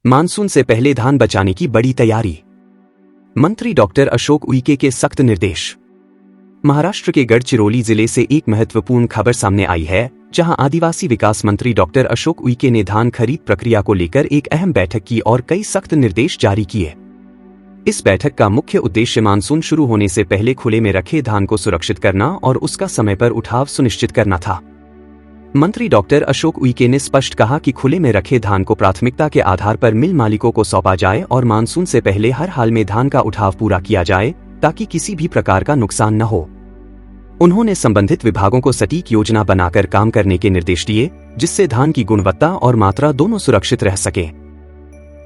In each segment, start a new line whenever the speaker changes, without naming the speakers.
Monsoon से पहले धान बचाने की बड़ी तैयारी। मंत्री डॉक्टर अशोक उईके के सख्त निर्देश। महाराष्ट्र के गढ़चिरौली जिले से एक महत्वपूर्ण खबर सामने आई है, जहां आदिवासी विकास मंत्री डॉक्टर अशोक उईके ने धान खरीद प्रक्रिया को लेकर एक अहम बैठक की और कई सख्त निर्देश जारी किए। इस बैठक का मुख्य उद्देश्य मानसून शुरू होने से पहले खुले में रखे धान को सुरक्षित करना और उसका समय पर उठाव सुनिश्चित करना था। मंत्री डॉक्टर अशोक उईके ने स्पष्ट कहा कि खुले में रखे धान को प्राथमिकता के आधार पर मिल मालिकों को सौंपा जाए और मानसून से पहले हर हाल में धान का उठाव पूरा किया जाए, ताकि किसी भी प्रकार का नुकसान न हो। उन्होंने संबंधित विभागों को सटीक योजना बनाकर काम करने के निर्देश दिए, जिससे धान की गुणवत्ता और मात्रा दोनों सुरक्षित रह सके।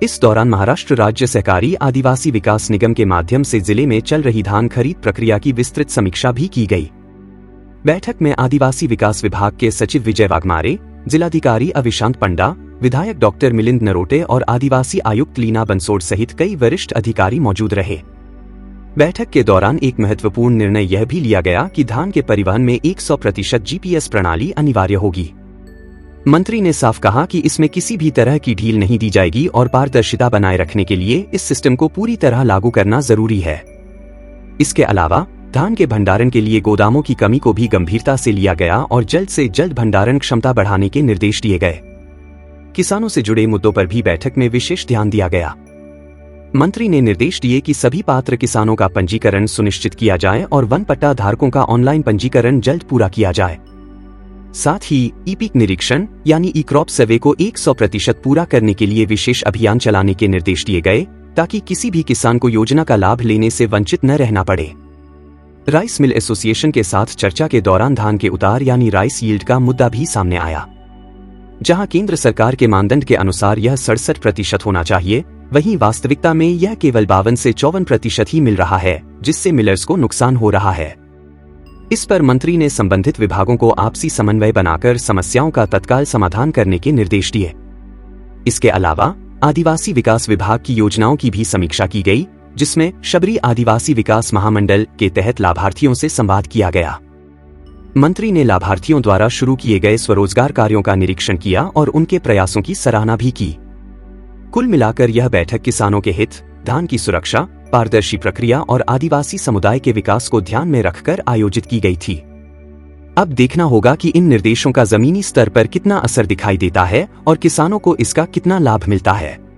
इस दौरान महाराष्ट्र राज्य सहकारी आदिवासी विकास निगम के माध्यम से जिले में चल रही धान खरीद प्रक्रिया की विस्तृत समीक्षा भी की गई। बैठक में आदिवासी विकास विभाग के सचिव विजय वाघमारे, जिलाधिकारी अविशांत पंडा, विधायक डॉक्टर मिलिंद नरोटे और आदिवासी आयुक्त लीना बंसोड़ सहित कई वरिष्ठ अधिकारी मौजूद रहे। बैठक के दौरान एक महत्वपूर्ण निर्णय यह भी लिया गया कि धान के परिवहन में 100% जीपीएस प्रणाली अनिवार्य होगी। मंत्री ने साफ कहा कि इसमें किसी भी तरह की ढील नहीं दी जाएगी और पारदर्शिता बनाए रखने के लिए इस सिस्टम को पूरी तरह लागू करना जरूरी है। इसके अलावा धान के भंडारण के लिए गोदामों की कमी को भी गंभीरता से लिया गया और जल्द से जल्द भंडारण क्षमता बढ़ाने के निर्देश दिए गए। किसानों से जुड़े मुद्दों पर भी बैठक में विशेष ध्यान दिया गया। मंत्री ने निर्देश दिए कि सभी पात्र किसानों का पंजीकरण सुनिश्चित किया जाए और वन पट्टा धारकों का ऑनलाइन पंजीकरण जल्द पूरा किया जाए। साथ ही ई-पीक निरीक्षण यानी ई-क्रॉप सर्वे को 100% पूरा करने के लिए विशेष अभियान चलाने के निर्देश दिए गए, ताकि किसी भी किसान को योजना का लाभ लेने से वंचित न रहना पड़े। राइस मिल एसोसिएशन के साथ चर्चा के दौरान धान के उतार यानी राइस यील्ड का मुद्दा भी सामने आया। जहां केंद्र सरकार के मानदंड के अनुसार यह 67% होना चाहिए, वहीं वास्तविकता में यह केवल 52 से 54% ही मिल रहा है, जिससे मिलर्स को नुकसान हो रहा है। इस पर मंत्री ने संबंधित विभागों को आपसी समन्वय बनाकर समस्याओं का तत्काल समाधान करने के निर्देश दिए। इसके अलावा आदिवासी विकास विभाग की योजनाओं की भी समीक्षा की गई, जिसमें शबरी आदिवासी विकास महामंडल के तहत लाभार्थियों से संवाद किया गया। मंत्री ने लाभार्थियों द्वारा शुरू किए गए स्वरोजगार कार्यों का निरीक्षण किया और उनके प्रयासों की सराहना भी की। कुल मिलाकर यह बैठक किसानों के हित, धान की सुरक्षा, पारदर्शी प्रक्रिया और आदिवासी समुदाय के विकास को ध्यान में रखकर आयोजित की गई थी। अब देखना होगा कि इन निर्देशों का जमीनी स्तर पर कितना असर दिखाई देता है और किसानों को इसका कितना लाभ मिलता है।